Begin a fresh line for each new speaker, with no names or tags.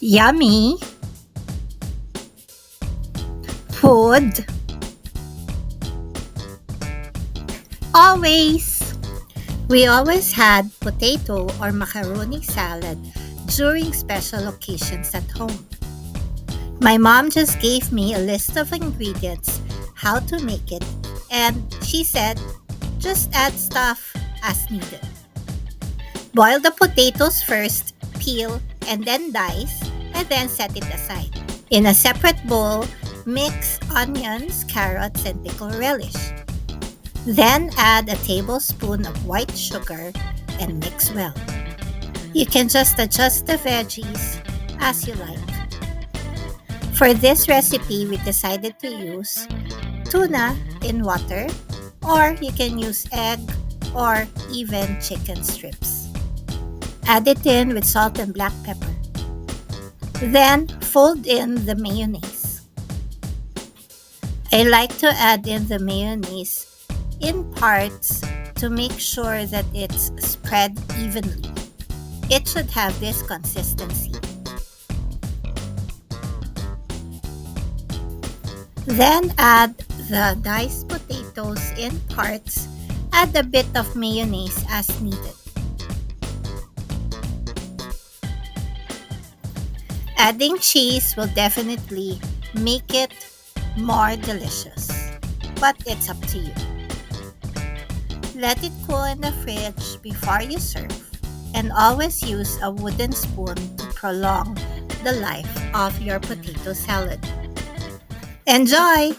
Yummy food always. We always had potato or macaroni salad during special occasions at home. My mom just gave me a list of ingredients, how to make it, and she said, just add stuff as needed. Boil the potatoes first, peel, and then dice, and then set it aside. In a separate bowl, mix onions, carrots, and pickle relish. Then add a tablespoon of white sugar and mix well. You can just adjust the veggies as you like. For this recipe, we decided to use tuna in water, or you can use egg or even chicken strips. Add it in with salt and black pepper. Then fold in the mayonnaise. I like to add in the mayonnaise in parts to make sure that it's spread evenly. It should have this consistency. Then add the diced potatoes in parts. Add a bit of mayonnaise as needed. Adding cheese will definitely make it more delicious, but it's up to you. Let it cool in the fridge before you serve, and always use a wooden spoon to prolong the life of your potato salad. Enjoy!